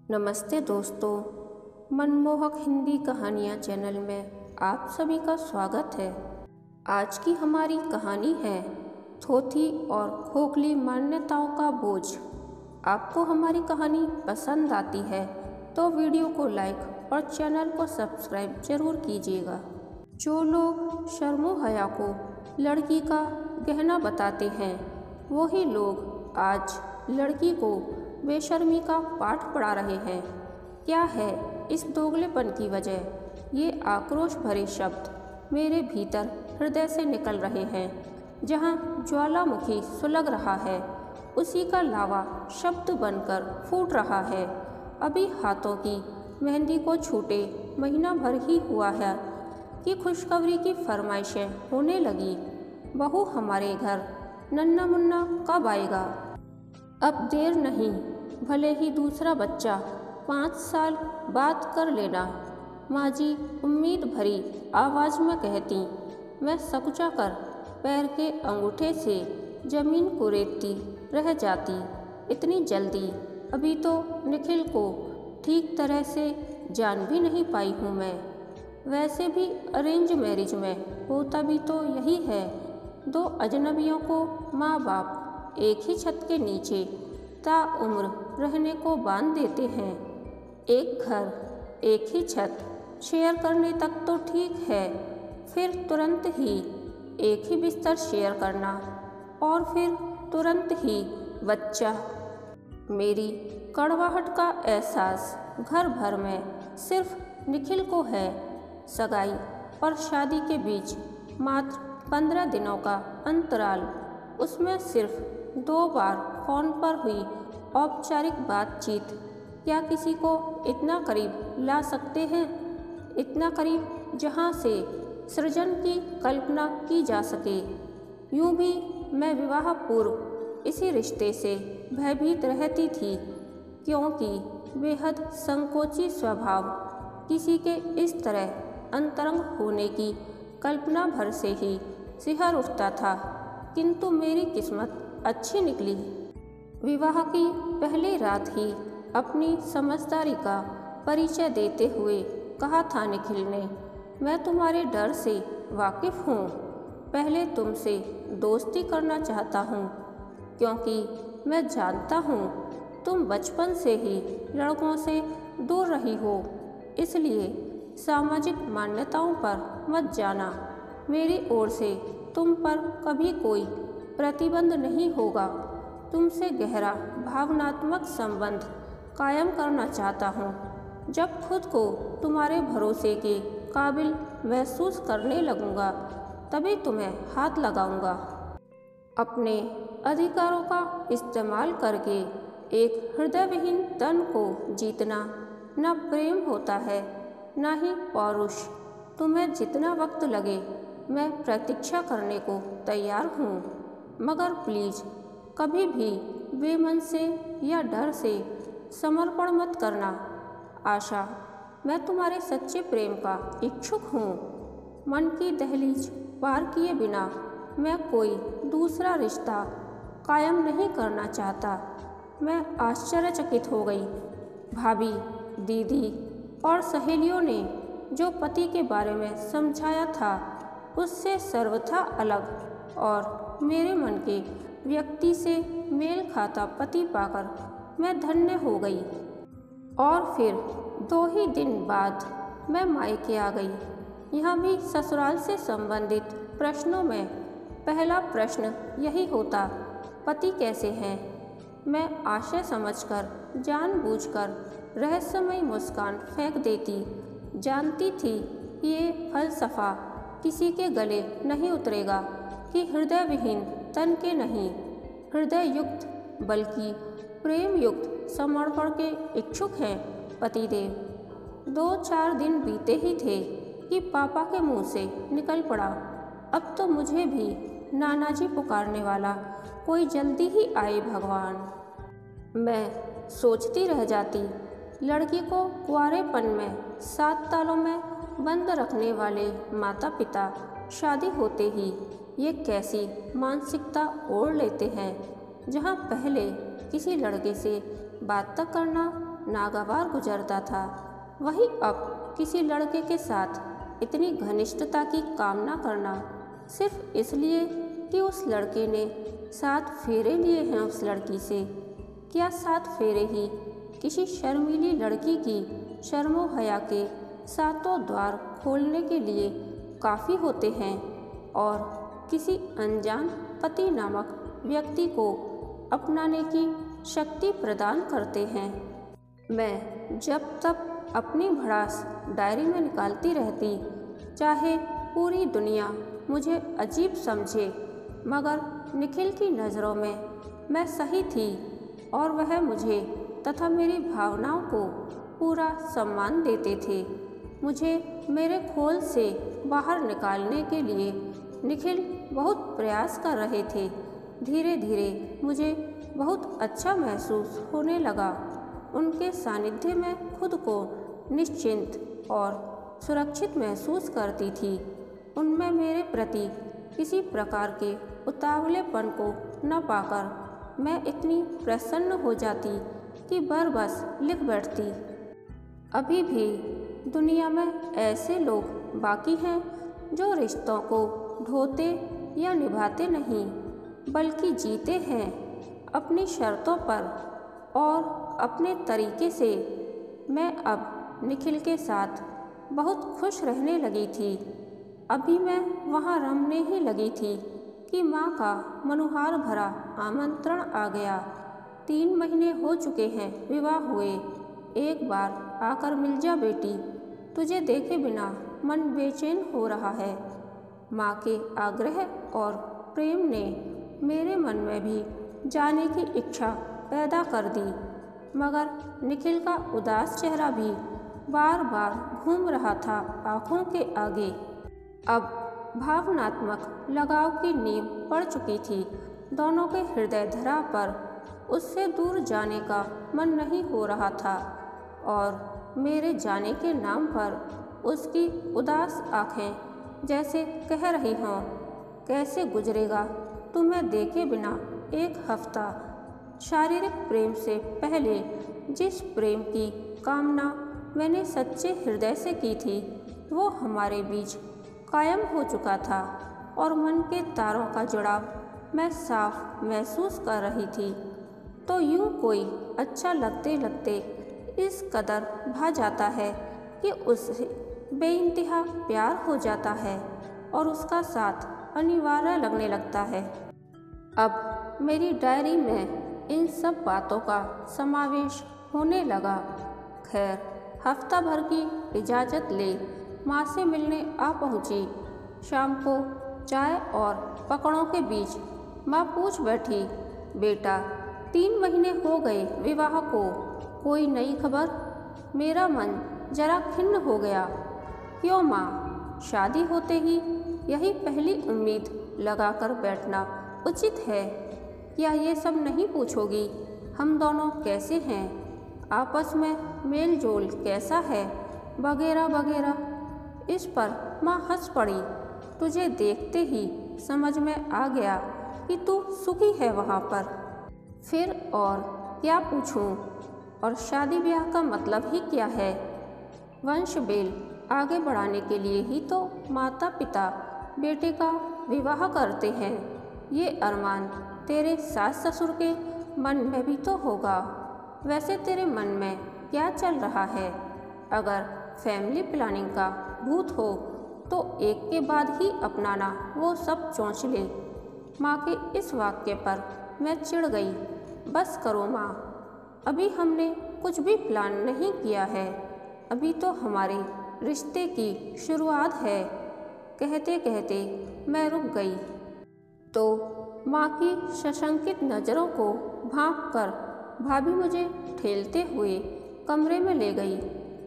नमस्ते दोस्तों, मनमोहक हिंदी कहानियाँ चैनल में आप सभी का स्वागत है। आज की हमारी कहानी है थोथी और खोखली मान्यताओं का बोझ। आपको हमारी कहानी पसंद आती है तो वीडियो को लाइक और चैनल को सब्सक्राइब जरूर कीजिएगा। जो लोग शर्मो हया को लड़की का गहना बताते हैं, वही लोग आज लड़की को बेशर्मी का पाठ पढ़ा रहे हैं। क्या है इस दोगलेपन की वजह? ये आक्रोश भरे शब्द मेरे भीतर हृदय से निकल रहे हैं। जहाँ ज्वालामुखी सुलग रहा है, उसी का लावा शब्द बनकर फूट रहा है। अभी हाथों की मेहंदी को छूटे महीना भर ही हुआ है कि खुशखबरी की फरमाइशें होने लगी। बहू हमारे घर नन्ना मुन्ना कब आएगा? अब देर नहीं, भले ही दूसरा बच्चा 5 साल बाद कर लेना। माँ जी उम्मीद भरी आवाज़ में कहती। मैं सकुचा कर पैर के अंगूठे से जमीन को रेतती रह जाती। इतनी जल्दी? अभी तो निखिल को ठीक तरह से जान भी नहीं पाई हूँ मैं। वैसे भी अरेंज मैरिज में होता भी तो यही है, 2 अजनबियों को माँ बाप एक ही छत के नीचे ताउम्र रहने को बांध देते हैं। एक घर, एक ही छत शेयर करने तक तो ठीक है, फिर तुरंत ही एक ही बिस्तर शेयर करना और फिर तुरंत ही बच्चा। मेरी कड़वाहट का एहसास घर भर में सिर्फ निखिल को है। सगाई और शादी के बीच मात्र 15 दिनों का अंतराल, उसमें सिर्फ 2 बार फ़ोन पर हुई औपचारिक बातचीत क्या किसी को इतना करीब ला सकते हैं? इतना करीब जहां से सृजन की कल्पना की जा सके। यूं भी मैं विवाह पूर्व इसी रिश्ते से भयभीत रहती थी, क्योंकि बेहद संकोची स्वभाव किसी के इस तरह अंतरंग होने की कल्पना भर से ही सिहर उठता था। किंतु मेरी किस्मत अच्छी निकली। विवाह की पहली रात ही अपनी समझदारी का परिचय देते हुए कहा था निखिल ने, मैं तुम्हारे डर से वाकिफ़ हूँ। पहले तुमसे दोस्ती करना चाहता हूँ, क्योंकि मैं जानता हूँ तुम बचपन से ही लड़कों से दूर रही हो। इसलिए सामाजिक मान्यताओं पर मत जाना। मेरी ओर से तुम पर कभी कोई प्रतिबंध नहीं होगा। तुमसे गहरा भावनात्मक संबंध कायम करना चाहता हूँ। जब खुद को तुम्हारे भरोसे के काबिल महसूस करने लगूंगा, तभी तुम्हें हाथ लगाऊंगा। अपने अधिकारों का इस्तेमाल करके एक हृदयविहीन तन को जीतना न प्रेम होता है, न ही पौरुष। तुम्हें जितना वक्त लगे मैं प्रतीक्षा करने को तैयार हूँ, मगर प्लीज़ कभी भी बेमन से या डर से समर्पण मत करना। आशा, मैं तुम्हारे सच्चे प्रेम का इच्छुक हूँ। मन की दहलीज पार किए बिना मैं कोई दूसरा रिश्ता कायम नहीं करना चाहता। मैं आश्चर्यचकित हो गई। भाभी, दीदी और सहेलियों ने जो पति के बारे में समझाया था, उससे सर्वथा अलग और मेरे मन के व्यक्ति से मेल खाता पति पाकर मैं धन्य हो गई। और फिर 2 ही दिन बाद मैं मायके आ गई। यहाँ भी ससुराल से संबंधित प्रश्नों में पहला प्रश्न यही होता, पति कैसे हैं? मैं आशय समझकर जानबूझकर रहस्यमयी मुस्कान फेंक देती। जानती थी ये फलसफा किसी के गले नहीं उतरेगा कि हृदय विहीन तन के नहीं, हृदय युक्त बल्कि प्रेम युक्त समर्पण के इच्छुक हैं पतिदेव। 2-4 दिन बीते ही थे कि पापा के मुंह से निकल पड़ा, अब तो मुझे भी नाना जी पुकारने वाला कोई जल्दी ही आए भगवान। मैं सोचती रह जाती, लड़की को कुंवारेपन में 7 तालों में बंद रखने वाले माता पिता शादी होते ही ये कैसी मानसिकता ओढ़ लेते हैं, जहाँ पहले किसी लड़के से बात तक करना नागवार गुजरता था, वही अब किसी लड़के के साथ इतनी घनिष्ठता की कामना करना सिर्फ इसलिए कि उस लड़के ने 7 फेरे लिए हैं उस लड़की से। क्या 7 फेरे ही किसी शर्मीली लड़की की शर्मो हया के 7 द्वार खोलने के लिए काफ़ी होते हैं और किसी अनजान पति नामक व्यक्ति को अपनाने की शक्ति प्रदान करते हैं। मैं जब तक अपनी भड़ास डायरी में निकालती रहती, चाहे पूरी दुनिया मुझे अजीब समझे, मगर निखिल की नज़रों में मैं सही थी और वह मुझे तथा मेरी भावनाओं को पूरा सम्मान देते थे। मुझे मेरे खोल से बाहर निकालने के लिए निखिल बहुत प्रयास कर रहे थे। धीरे धीरे मुझे बहुत अच्छा महसूस होने लगा। उनके सानिध्य में खुद को निश्चिंत और सुरक्षित महसूस करती थी। उनमें मेरे प्रति किसी प्रकार के उतावलेपन को न पाकर मैं इतनी प्रसन्न हो जाती कि बस लिख बैठती। अभी भी दुनिया में ऐसे लोग बाकी हैं जो रिश्तों को ढोते या निभाते नहीं, बल्कि जीते हैं अपनी शर्तों पर और अपने तरीके से। मैं अब निखिल के साथ बहुत खुश रहने लगी थी। अभी मैं वहाँ रमने ही लगी थी कि माँ का मनुहार भरा आमंत्रण आ गया। 3 महीने हो चुके हैं विवाह हुए। एक बार आकर मिल जा बेटी, तुझे देखे बिना मन बेचैन हो रहा है। माँ के आग्रह और प्रेम ने मेरे मन में भी जाने की इच्छा पैदा कर दी, मगर निखिल का उदास चेहरा भी बार बार घूम रहा था आँखों के आगे। अब भावनात्मक लगाव की नींव पड़ चुकी थी। दोनों के हृदय धरा पर उससे दूर जाने का मन नहीं हो रहा था और मेरे जाने के नाम पर उसकी उदास आँखें जैसे कह रही हों, कैसे गुजरेगा तुम्हें देखे बिना 1 हफ्ता। शारीरिक प्रेम से पहले जिस प्रेम की कामना मैंने सच्चे हृदय से की थी, वो हमारे बीच कायम हो चुका था और मन के तारों का जुड़ाव मैं साफ महसूस कर रही थी। तो यूँ कोई अच्छा लगते लगते इस कदर भा जाता है कि उससे बेइंतहा प्यार हो जाता है और उसका साथ अनिवार्य लगने लगता है। अब मेरी डायरी में इन सब बातों का समावेश होने लगा। खैर, हफ्ता भर की इजाज़त ले माँ से मिलने आ पहुँची। शाम को चाय और पकड़ों के बीच माँ पूछ बैठी, बेटा 3 महीने हो गए विवाह को, कोई नई खबर? मेरा मन जरा खिन्न हो गया। क्यों माँ, शादी होते ही यही पहली उम्मीद लगाकर बैठना उचित है? या ये सब नहीं पूछोगी हम दोनों कैसे हैं, आपस में मेल जोल कैसा है, वगैरह वगैरह। इस पर माँ हंस पड़ी। तुझे देखते ही समझ में आ गया कि तू सुखी है वहाँ पर, फिर और क्या पूछूं? और शादी ब्याह का मतलब ही क्या है? वंश बेल आगे बढ़ाने के लिए ही तो माता पिता बेटे का विवाह करते हैं। ये अरमान तेरे सास ससुर के मन में भी तो होगा। वैसे तेरे मन में क्या चल रहा है? अगर फैमिली प्लानिंग का भूत हो तो एक के बाद ही अपनाना वो सब चोंच ले। माँ के इस वाक्य पर मैं चिढ़ गई। बस करो माँ, अभी हमने कुछ भी प्लान नहीं किया है, अभी तो हमारे रिश्ते की शुरुआत है। कहते कहते मैं रुक गई तो माँ की सशंकित नज़रों को भांप कर भाभी मुझे ठेलते हुए कमरे में ले गई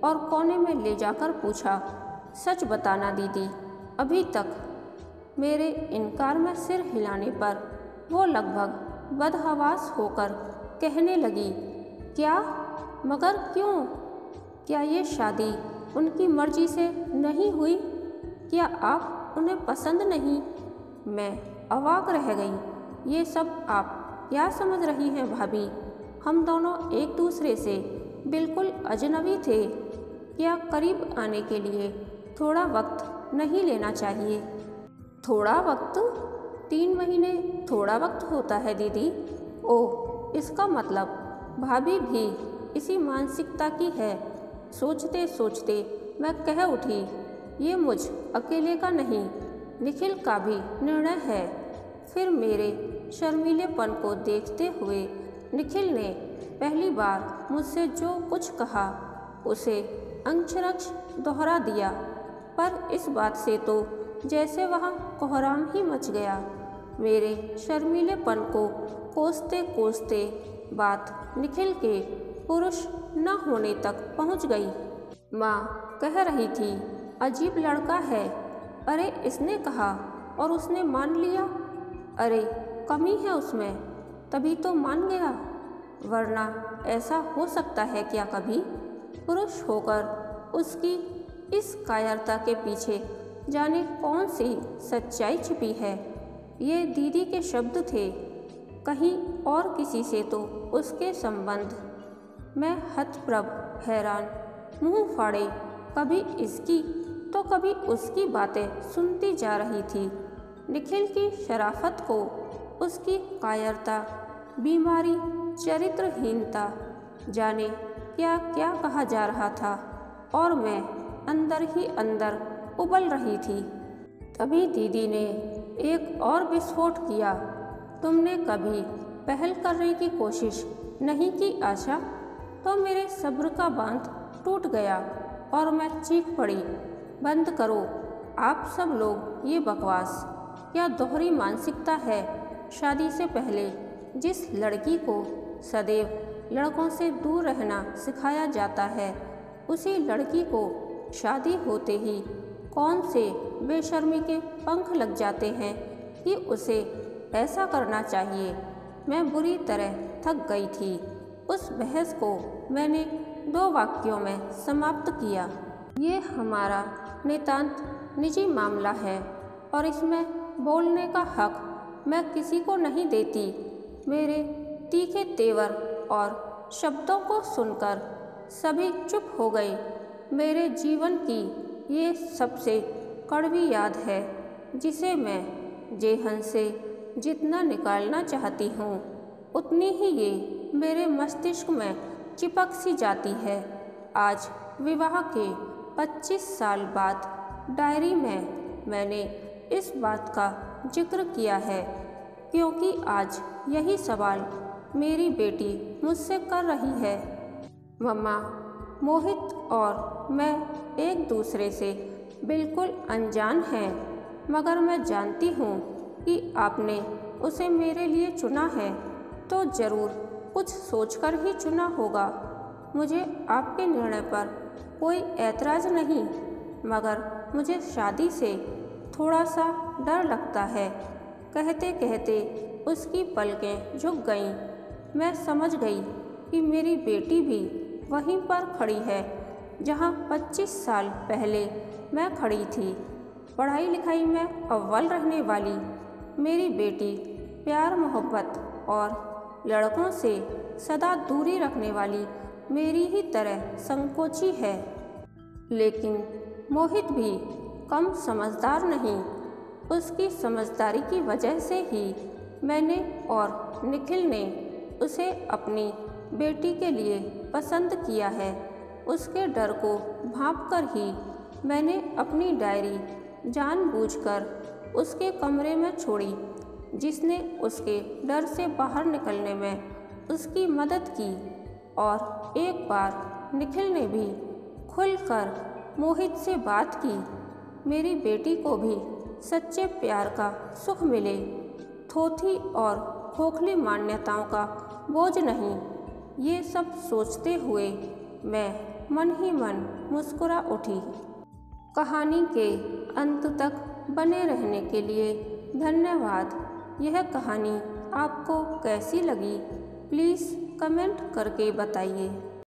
और कोने में ले जाकर पूछा, सच बताना दीदी, अभी तक? मेरे इनकार में सिर हिलाने पर वो लगभग बदहवास होकर कहने लगी, क्या? मगर क्यों? क्या ये शादी उनकी मर्जी से नहीं हुई? क्या आप उन्हें पसंद नहीं? मैं अवाक रह गई। ये सब आप क्या समझ रही हैं भाभी? हम दोनों एक दूसरे से बिल्कुल अजनबी थे। क्या करीब आने के लिए थोड़ा वक्त नहीं लेना चाहिए? थोड़ा वक्त? 3 महीने थोड़ा वक्त होता है दीदी? ओह, इसका मतलब भाभी भी इसी मानसिकता की है। सोचते सोचते मैं कह उठी, ये मुझ अकेले का नहीं, निखिल का भी निर्णय है। फिर मेरे शर्मीलेपन को देखते हुए निखिल ने पहली बार मुझसे जो कुछ कहा उसे अक्षरश दोहरा दिया, पर इस बात से तो जैसे वहाँ कोहराम ही मच गया। मेरे शर्मीलेपन को कोसते कोसते बात निखिल के पुरुष न होने तक पहुँच गई। माँ कह रही थी, अजीब लड़का है। अरे इसने कहा और उसने मान लिया। अरे कमी है उसमें, तभी तो मान गया, वरना ऐसा हो सकता है क्या कभी? पुरुष होकर उसकी इस कायरता के पीछे जाने कौन सी सच्चाई छिपी है। ये दीदी के शब्द थे, कहीं और किसी से तो उसके संबंध। मैं हतप्रभ हैरान मुंह फाड़े कभी इसकी तो कभी उसकी बातें सुनती जा रही थी। निखिल की शराफत को, उसकी कायरता, बीमारी, चरित्रहीनता, जाने क्या क्या कहा जा रहा था, और मैं अंदर ही अंदर उबल रही थी। तभी दीदी ने एक और विस्फोट किया। तुमने कभी पहल करने की कोशिश नहीं की आशा? तो मेरे सब्र का बांध टूट गया और मैं चीख पड़ी, बंद करो आप सब लोग ये बकवास। क्या दोहरी मानसिकता है? शादी से पहले जिस लड़की को सदैव लड़कों से दूर रहना सिखाया जाता है, उसी लड़की को शादी होते ही कौन से बेशर्मी के पंख लग जाते हैं कि उसे ऐसा करना चाहिए। मैं बुरी तरह थक गई थी। उस बहस को मैंने 2 वाक्यों में समाप्त किया। ये हमारा नितांत निजी मामला है और इसमें बोलने का हक मैं किसी को नहीं देती। मेरे तीखे तेवर और शब्दों को सुनकर सभी चुप हो गए। मेरे जीवन की ये सबसे कड़वी याद है, जिसे मैं जेहन से जितना निकालना चाहती हूँ, उतनी ही ये मेरे मस्तिष्क में चिपक सी जाती है। आज विवाह के 25 साल बाद डायरी में मैंने इस बात का जिक्र किया है, क्योंकि आज यही सवाल मेरी बेटी मुझसे कर रही है। मम्मा, मोहित और मैं एक दूसरे से बिल्कुल अनजान हैं, मगर मैं जानती हूँ कि आपने उसे मेरे लिए चुना है, तो ज़रूर कुछ सोचकर ही चुना होगा। मुझे आपके निर्णय पर कोई ऐतराज़ नहीं, मगर मुझे शादी से थोड़ा सा डर लगता है। कहते कहते उसकी पलकें झुक गईं। मैं समझ गई कि मेरी बेटी भी वहीं पर खड़ी है जहां 25 साल पहले मैं खड़ी थी। पढ़ाई लिखाई में अव्वल रहने वाली मेरी बेटी प्यार मोहब्बत और लड़कों से सदा दूरी रखने वाली मेरी ही तरह संकोची है। लेकिन मोहित भी कम समझदार नहीं। उसकी समझदारी की वजह से ही मैंने और निखिल ने उसे अपनी बेटी के लिए पसंद किया है। उसके डर को भांपकर ही मैंने अपनी डायरी जानबूझकर उसके कमरे में छोड़ी, जिसने उसके डर से बाहर निकलने में उसकी मदद की। और एक बार निखिल ने भी खुलकर मोहित से बात की। मेरी बेटी को भी सच्चे प्यार का सुख मिले, थोथी और खोखली मान्यताओं का बोझ नहीं। ये सब सोचते हुए मैं मन ही मन मुस्कुरा उठी। कहानी के अंत तक बने रहने के लिए धन्यवाद। यह कहानी आपको कैसी लगी, प्लीज़ कमेंट करके बताइए।